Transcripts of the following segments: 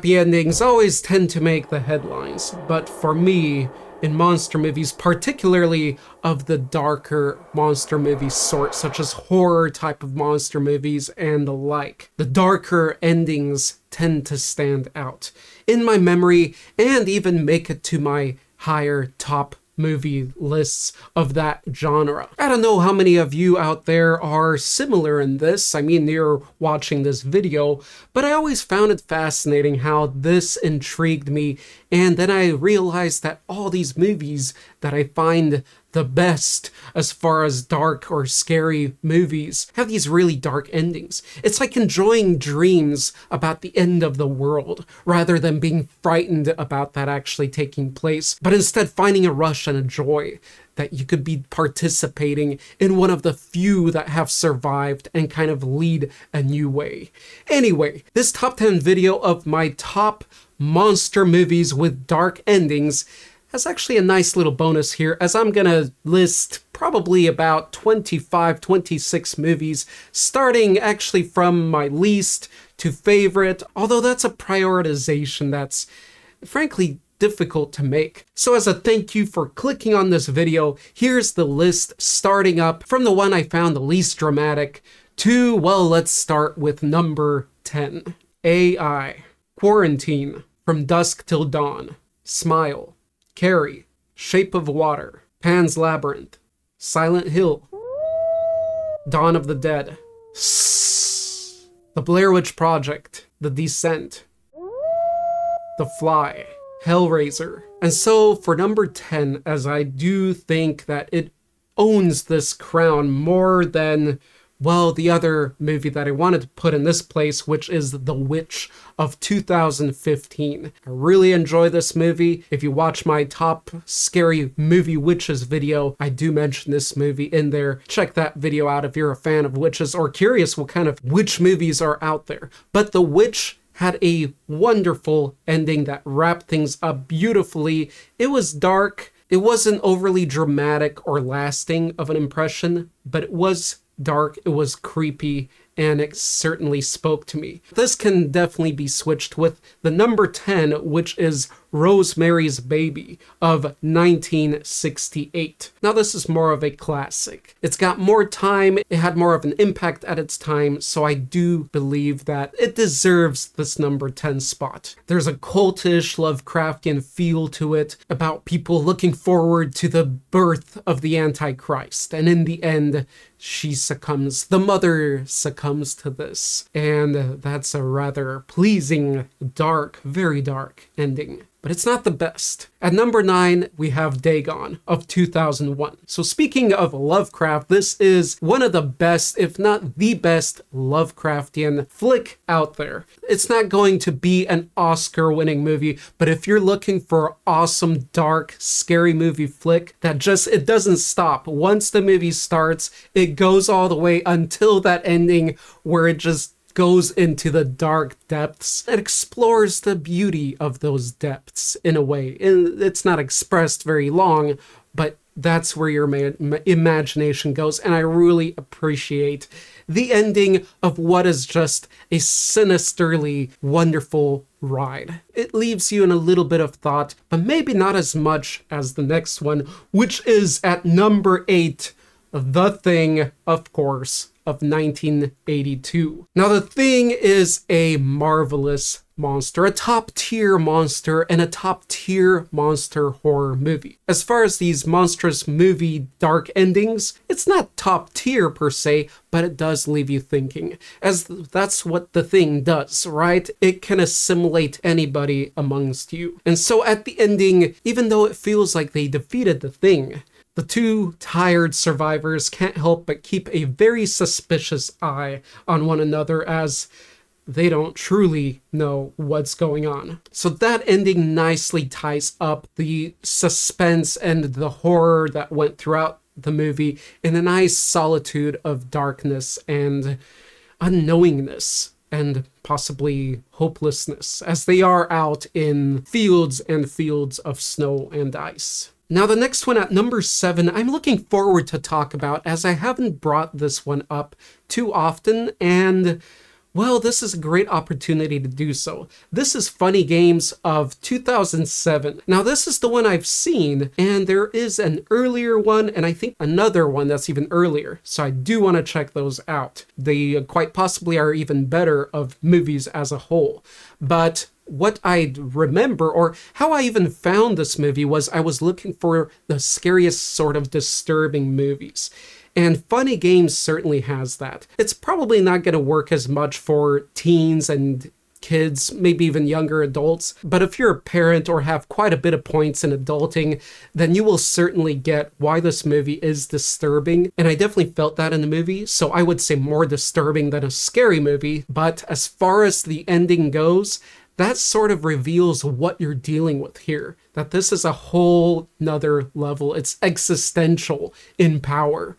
happy endings always tend to make the headlines, but for me, in monster movies, particularly of the darker monster movie sort, such as horror type of monster movies and the like, the darker endings tend to stand out in my memory and even make it to my higher top movie lists of that genre. I don't know how many of you out there are similar in this. I mean, you're watching this video, but I always found it fascinating how this intrigued me, and then I realized that all these movies that I find the best as far as dark or scary movies have these really dark endings. It's like enjoying dreams about the end of the world rather than being frightened about that actually taking place, but instead finding a rush and a joy that you could be participating in one of the few that have survived and kind of lead a new way. Anyway, this top 10 video of my top monster movies with dark endings has actually a nice little bonus here, as I'm gonna list probably about 25, 26 movies, starting actually from my least to favorite, although that's a prioritization that's frankly difficult to make. So as a thank you for clicking on this video, here's the list starting up from the one I found the least dramatic to, well, let's start with number 10. AI, Quarantine, From Dusk Till Dawn, Smile, Carrie, Shape of Water, Pan's Labyrinth, Silent Hill, Dawn of the Dead, The Blair Witch Project, The Descent, The Fly, Hellraiser. And so for number 10, as I do think that it owns this crown more than, well, the other movie that I wanted to put in this place, which is The Witch of 2015. I really enjoy this movie. If you watch my top scary movie witches video, I do mention this movie in there. Check that video out if you're a fan of witches or curious what kind of witch movies are out there. But The Witch had a wonderful ending that wrapped things up beautifully. It was dark. It wasn't overly dramatic or lasting of an impression, but it was dark, it was creepy, and it certainly spoke to me. This can definitely be switched with the number 10, which is Rosemary's Baby of 1968. Now this is more of a classic. It's got more time, it had more of an impact at its time, so I do believe that it deserves this number 10 spot. There's a cultish, Lovecraftian feel to it, about people looking forward to the birth of the Antichrist, and in the end, she succumbs, the mother succumbs to this, and that's a rather pleasing, dark, very dark ending. But it's not the best. At number 9, we have Dagon of 2001. So speaking of Lovecraft, this is one of the best, if not the best, Lovecraftian flick out there. It's not going to be an Oscar-winning movie, but if you're looking for an awesome, dark, scary movie flick that just, it doesn't stop. Once the movie starts, it goes all the way until that ending where it just goes into the dark depths. It explores the beauty of those depths in a way. It's not expressed very long, but that's where your imagination goes, and I really appreciate the ending of what is just a sinisterly wonderful ride. It leaves you in a little bit of thought, but maybe not as much as the next one, which is at number 8, The Thing, of course, of 1982. Now, The Thing is a marvelous monster, a top-tier monster, and a top-tier monster horror movie. As far as these monstrous movie dark endings, it's not top-tier per se, but it does leave you thinking, as that's what The Thing does, right? It can assimilate anybody amongst you. And so at the ending, even though it feels like they defeated The Thing, the two tired survivors can't help but keep a very suspicious eye on one another, as they don't truly know what's going on. So that ending nicely ties up the suspense and the horror that went throughout the movie in a nice solitude of darkness and unknowingness and possibly hopelessness, as they are out in fields and fields of snow and ice. Now the next one at number 7, I'm looking forward to talk about, as I haven't brought this one up too often, and Well, this is a great opportunity to do so. This is Funny Games of 2007. Now, this is the one I've seen, and there is an earlier one, and I think another one that's even earlier. So I do want to check those out. They quite possibly are even better of movies as a whole. But what I remember, or how I even found this movie, was I was looking for the scariest sort of disturbing movies. And Funny Games certainly has that. It's probably not going to work as much for teens and kids, maybe even younger adults, but if you're a parent or have quite a bit of points in adulting, then you will certainly get why this movie is disturbing. And I definitely felt that in the movie, so I would say more disturbing than a scary movie. But as far as the ending goes, that sort of reveals what you're dealing with here, that this is a whole nother level. It's existential in power.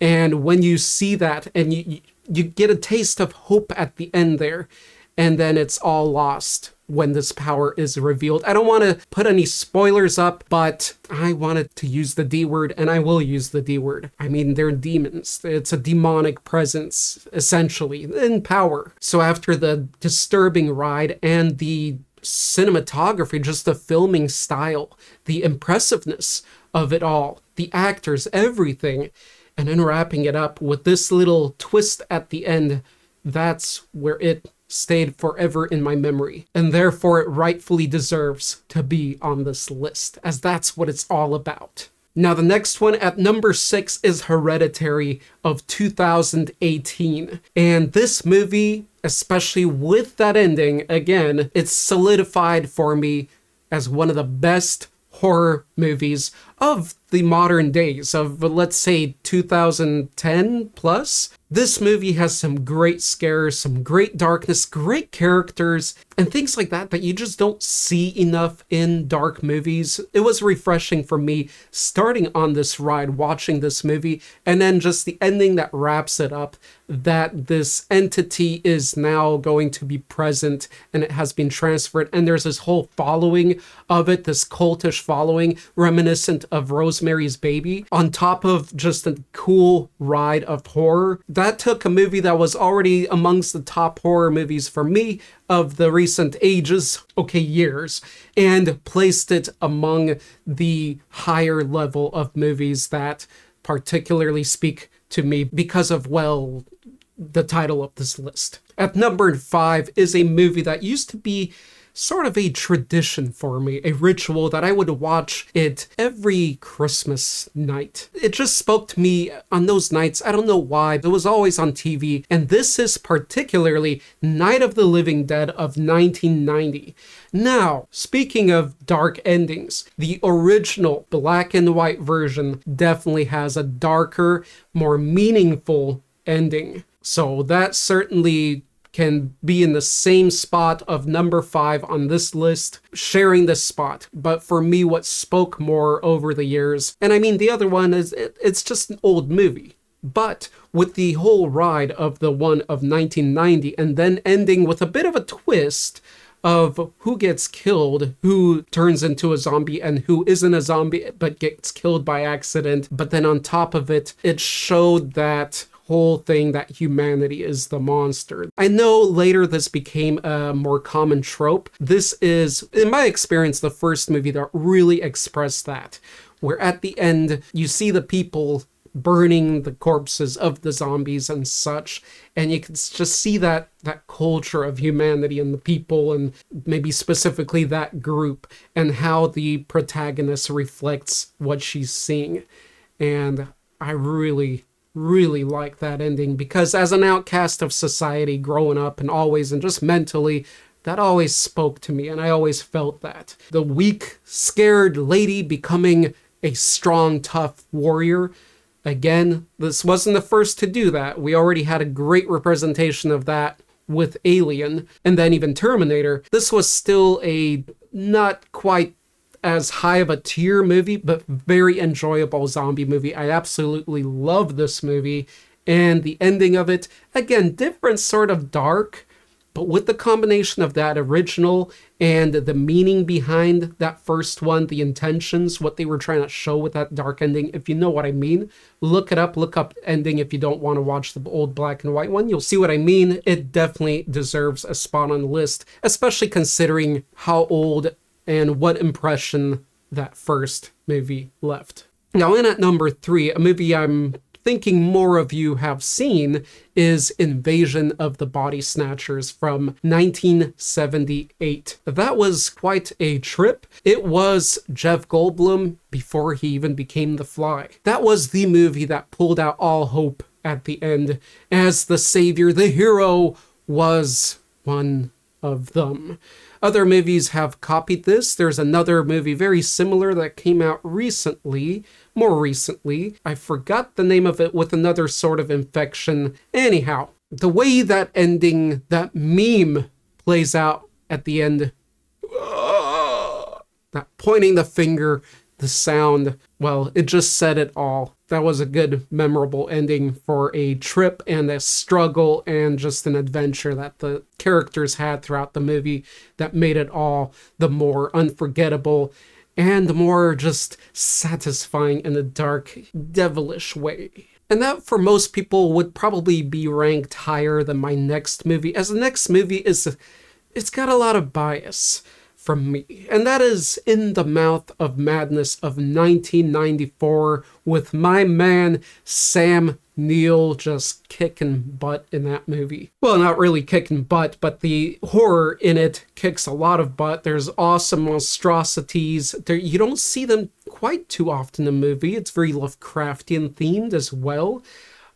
And when you see that and you get a taste of hope at the end there, and then it's all lost when this power is revealed. I don't want to put any spoilers up, but I wanted to use the D word, and I will use the D word. I mean, they're demons. It's a demonic presence, essentially, in power. So after the disturbing ride and the cinematography, just the filming style, the impressiveness of it all, the actors, everything, and then wrapping it up with this little twist at the end, that's where it stayed forever in my memory, and therefore it rightfully deserves to be on this list, as that's what it's all about. Now, the next one at number 6 is Hereditary of 2018. And this movie, especially with that ending, again, it's solidified for me as one of the best horror movies of the modern days, of let's say 2010 plus. This movie has some great scares, some great darkness, great characters, and things like that that you just don't see enough in dark movies. It was refreshing for me starting on this ride, watching this movie, and then just the ending that wraps it up, that this entity is now going to be present and it has been transferred, and there's this whole following of it, this cultish following, reminiscent of Rosemary's Baby, on top of just a cool ride of horror. That took a movie that was already amongst the top horror movies for me of the recent ages, okay, years, and placed it among the higher level of movies that particularly speak to me because of, well, the title of this list. At number 5 is a movie that used to be sort of a tradition for me, a ritual that I would watch it every Christmas night. It just spoke to me on those nights. I don't know why. It was always on TV, and this is particularly Night of the Living Dead of 1990. Now, speaking of dark endings, the original black and white version definitely has a darker, more meaningful ending. So that certainly can be in the same spot of number 5 on this list, sharing this spot. But for me, what spoke more over the years, and I mean, the other one is, it's just an old movie. But with the whole ride of the one of 1990, and then ending with a bit of a twist of who gets killed, who turns into a zombie, and who isn't a zombie but gets killed by accident. But then on top of it, it showed that whole thing that humanity is the monster. I know later this became a more common trope. This is, in my experience, the first movie that really expressed that, where at the end you see the people burning the corpses of the zombies and such, and you can just see that culture of humanity and the people, and maybe specifically that group, and how the protagonist reflects what she's seeing. And I really like that ending, because as an outcast of society growing up and always, and just mentally, that always spoke to me, and I always felt that. The weak, scared lady becoming a strong, tough warrior. Again, this wasn't the first to do that. We already had a great representation of that with Alien, and then even Terminator. This was still a not quite as high of a tier movie, but very enjoyable zombie movie. I absolutely love this movie, and the ending of it, again, different sort of dark, But with the combination of that original and the meaning behind that first one, the intentions, what they were trying to show with that dark ending, if you know what I mean, look it up, look up ending if you don't want to watch the old black and white one. You'll see what I mean. It definitely deserves a spot on the list, especially considering how old and what impression that first movie left. Now, in at number 3, a movie I'm thinking more of you have seen is Invasion of the Body Snatchers from 1978. That was quite a trip. It was Jeff Goldblum before he even became The Fly. That was the movie that pulled out all hope at the end, as the savior, the hero, was one of them. Other movies have copied this. There's another movie very similar that came out recently, more recently. I forgot the name of it, with another sort of infection. Anyhow, the way that ending, that meme plays out at the end, that pointing the finger, the sound, well, it just said it all. That was a good, memorable ending for a trip and a struggle and just an adventure that the characters had throughout the movie that made it all the more unforgettable and the more just satisfying in a dark, devilish way. And that, for most people, would probably be ranked higher than my next movie, as the next movie it's got a lot of bias from me, and that is In the Mouth of Madness of 1994, with my man Sam Neill just kicking butt in that movie. Well, not really kicking butt, but the horror in it kicks a lot of butt. There's awesome monstrosities. You don't see them quite too often in the movie. It's very Lovecraftian themed as well,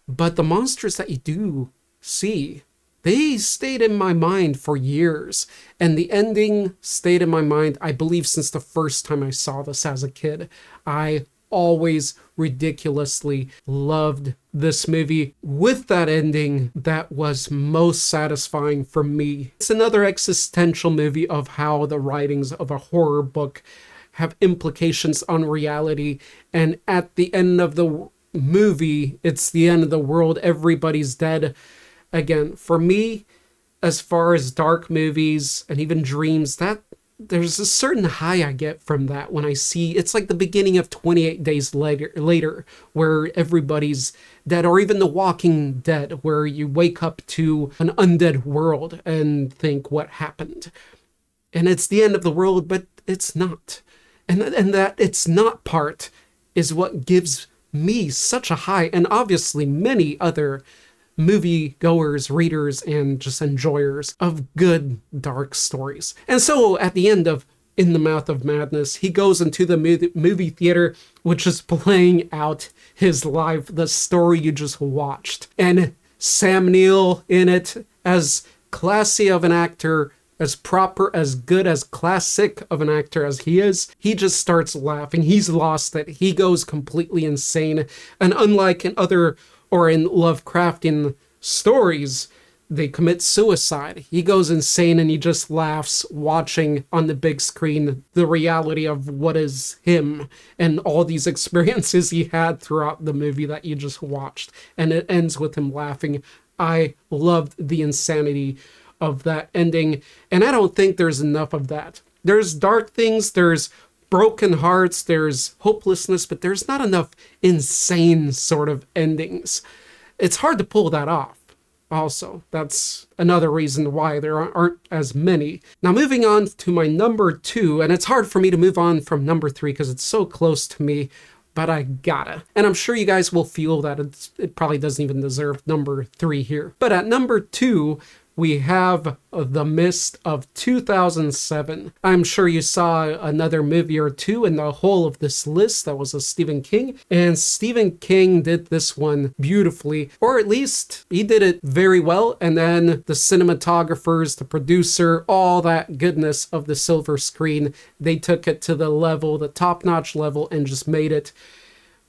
but the monsters that you do see, they stayed in my mind for years, and the ending stayed in my mind, I believe, since the first time I saw this as a kid. I always ridiculously loved this movie with that ending that was most satisfying for me. It's another existential movie of how the writings of a horror book have implications on reality, and at the end of the movie, it's the end of the world, everybody's dead. Again, for me, as far as dark movies and even dreams, that there's a certain high I get from that when I see, it's like the beginning of 28 Days Later, where everybody's dead, or even The Walking Dead, where you wake up to an undead world and think, what happened? And it's the end of the world, but it's not. And that it's not part is what gives me such a high, and obviously many other movie goers, readers, and just enjoyers of good dark stories. And so at the end of In the Mouth of Madness, he goes into the movie theater, which is playing out his life, the story you just watched. And Sam Neill in it, as classy of an actor, as proper, as good, as classic of an actor as he is, he just starts laughing. He's lost it. He goes completely insane. And unlike in other or in Lovecraftian stories, they commit suicide. He goes insane and he just laughs watching on the big screen the reality of what is him and all these experiences he had throughout the movie that you just watched. And it ends with him laughing. I loved the insanity of that ending, and I don't think there's enough of that. There's dark things, there's broken hearts, there's hopelessness, but there's not enough insane sort of endings. It's hard to pull that off. Also, that's another reason why there aren't as many. Now, moving on to my number 2, and it's hard for me to move on from number 3 because it's so close to me, but I gotta. And I'm sure you guys will feel that it probably doesn't even deserve number 3 here. But at number 2, we have The Mist of 2007. I'm sure you saw another movie or two in the whole of this list that was a Stephen King, and Stephen King did this one beautifully, or at least he did it very well, and then the cinematographers, the producer, all that goodness of the silver screen, they took it to the level, the top-notch level, and just made it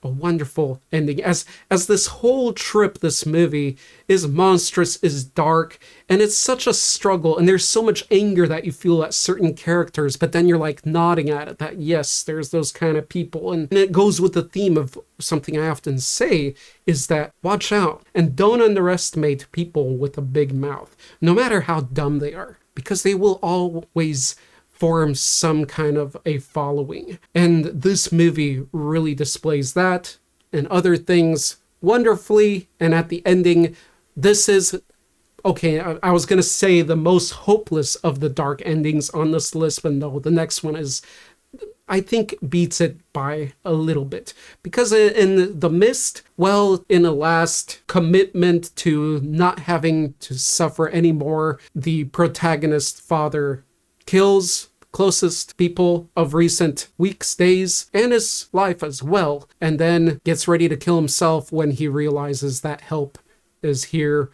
a wonderful ending. As this whole trip, this movie is monstrous, is dark, and it's such a struggle, and there's so much anger that you feel at certain characters, but then you're like nodding at it that yes, there's those kind of people. And it goes with the theme of something I often say is that watch out and don't underestimate people with a big mouth, no matter how dumb they are, because they will always form some kind of a following. And this movie really displays that and other things wonderfully. And at the ending, this is, okay, I was going to say the most hopeless of the dark endings on this list, but no, the next one is, I think, beats it by a little bit. Because in The Mist, well, in a last commitment to not having to suffer anymore, the protagonist's father kills closest people of recent weeks, days, and his life as well, and then gets ready to kill himself when he realizes that help is here.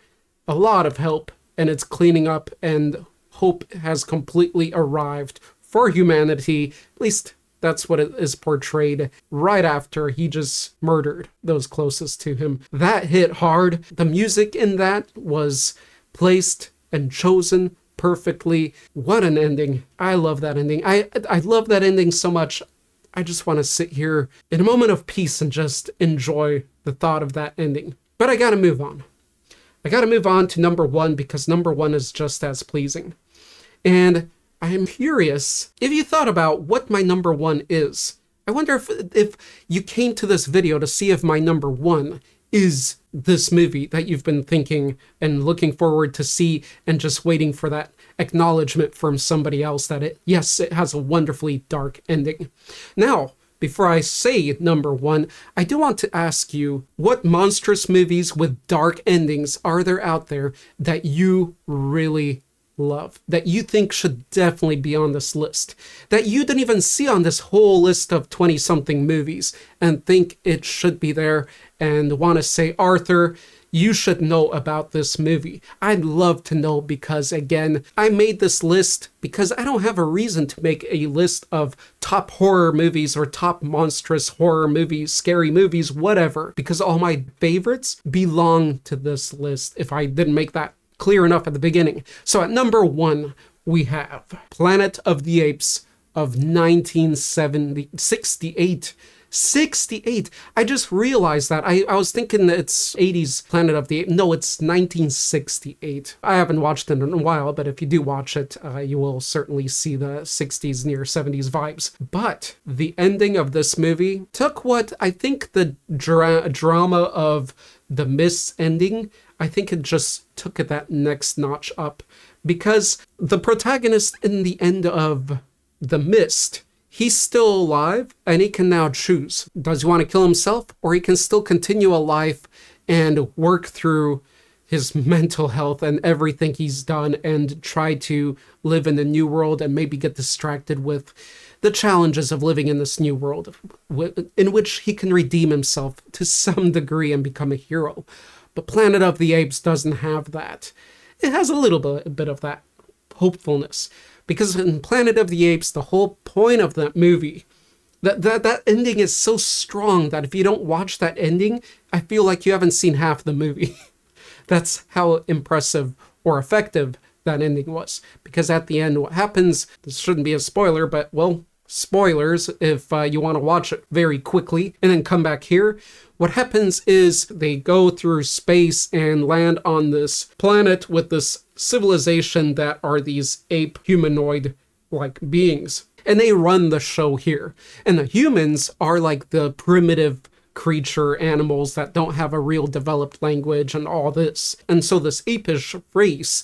A lot of help, and it's cleaning up, and hope has completely arrived for humanity. At least that's what it is portrayed right after he just murdered those closest to him. That hit hard. The music in that was placed and chosen perfectly. What an ending. I love that ending. I love that ending so much. I just want to sit here in a moment of peace and just enjoy the thought of that ending. But I gotta move on. I gotta move on to number one, because number one is just as pleasing. And I am curious if you thought about what my number one is. I wonder if you came to this video to see if my number one is this movie that you've been thinking and looking forward to see and just waiting for that acknowledgement from somebody else that yes, it has a wonderfully dark ending. Now, before I say number one, I do want to ask you, what monstrous movies with dark endings are there out there that you really love, that you think should definitely be on this list, that you didn't even see on this whole list of 20-something movies and think it should be there and want to say, Arthur, you should know about this movie? I'd love to know, because again, I made this list because I don't have a reason to make a list of top horror movies or top monstrous horror movies, scary movies, whatever, because all my favorites belong to this list if I didn't make that clear enough at the beginning. So at number one, we have Planet of the Apes of 1968. 68. I just realized that. I was thinking that it's 80s Planet of the Apes. No, it's 1968. I haven't watched it in a while, but if you do watch it, you will certainly see the 60s near 70s vibes. But the ending of this movie took what I think the drama of The Mist ending, I think it just took it that next notch up, because the protagonist in the end of The Mist, he's still alive and he can now choose. Does he want to kill himself, or he can still continue a life and work through his mental health and everything he's done and try to live in the new world and maybe get distracted with the challenges of living in this new world in which he can redeem himself to some degree and become a hero. But Planet of the Apes doesn't have that. It has a little bit of that hopefulness. Because in Planet of the Apes, the whole point of that movie, that ending is so strong that if you don't watch that ending, I feel like you haven't seen half the movie. That's how impressive or effective that ending was. Because at the end, what happens, this shouldn't be a spoiler, but, well, spoilers if you want to watch it very quickly and then come back here. What happens is they go through space and land on this planet with this civilization that are these ape humanoid-like beings. And they run the show here. And the humans are like the primitive creature animals that don't have a real developed language and all this. And so this apish race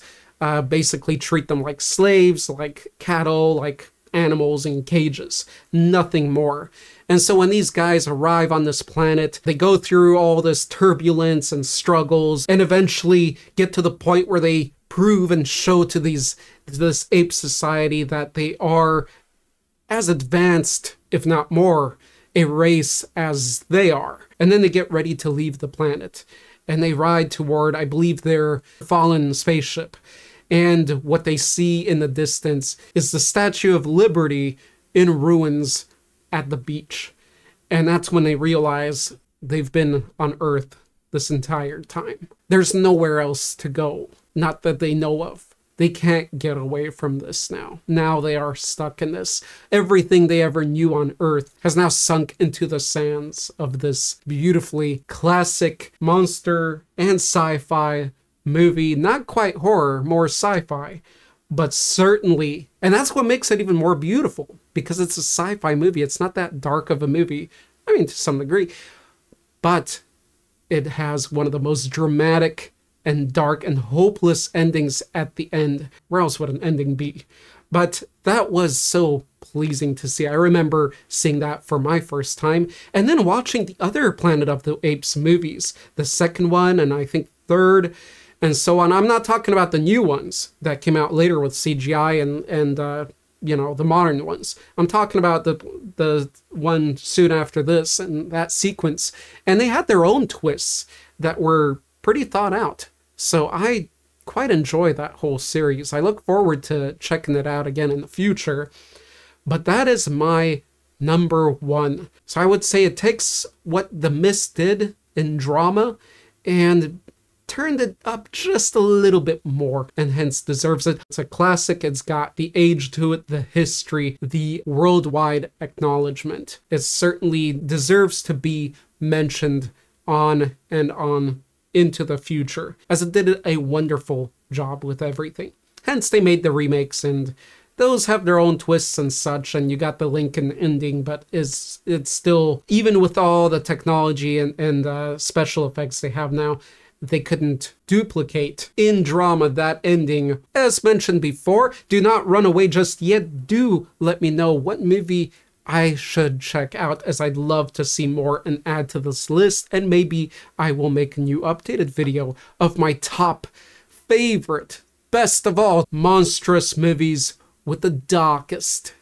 basically treat them like slaves, like cattle, like animals in cages, nothing more. And so when these guys arrive on this planet, they go through all this turbulence and struggles and eventually get to the point where they prove and show to this ape society that they are as advanced, if not more, a race as they are. And then they get ready to leave the planet and they ride toward, I believe, their fallen spaceship. And what they see in the distance is the Statue of Liberty in ruins at the beach. And that's when they realize they've been on Earth this entire time. There's nowhere else to go, not that they know of. They can't get away from this now. Now they are stuck in this. Everything they ever knew on Earth has now sunk into the sands of this beautifully classic monster and sci-fi movie. Not quite horror, more sci-fi, but certainly, and that's what makes it even more beautiful, because it's a sci-fi movie. It's not that dark of a movie. I mean, to some degree, but it has one of the most dramatic and dark and hopeless endings at the end. Where else would an ending be? But that was so pleasing to see. I remember seeing that for my first time, and then watching the other Planet of the Apes movies, the second one, and I think third, and so on. I'm not talking about the new ones that came out later with CGI and you know, the modern ones. I'm talking about the one soon after this and that sequence. And they had their own twists that were pretty thought out. So I quite enjoy that whole series. I look forward to checking it out again in the future. But that is my number one. So I would say it takes what The Mist did in drama and turned it up just a little bit more, and hence deserves it. It's a classic. It's got the age to it, the history, the worldwide acknowledgement. It certainly deserves to be mentioned on and on into the future, as it did a wonderful job with everything. Hence they made the remakes, and those have their own twists and such, and you got the Lincoln ending, but it's still, even with all the technology and special effects they have now, they couldn't duplicate in drama that ending. As mentioned before, do not run away just yet. Do let me know what movie I should check out, as I'd love to see more and add to this list, and maybe I will make a new updated video of my top favorite, best of all, monstrous movies with the darkest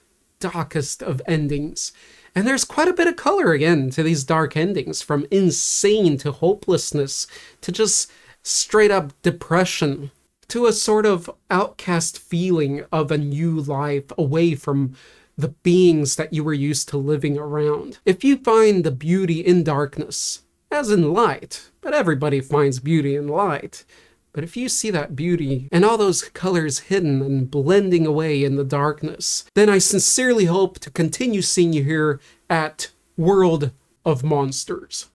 of endings. And there's quite a bit of color again to these dark endings, from insane to hopelessness to just straight up depression to a sort of outcast feeling of a new life away from the beings that you were used to living around. If you find the beauty in darkness, as in light, but everybody finds beauty in light, but if you see that beauty and all those colors hidden and blending away in the darkness, then I sincerely hope to continue seeing you here at World of Monsters.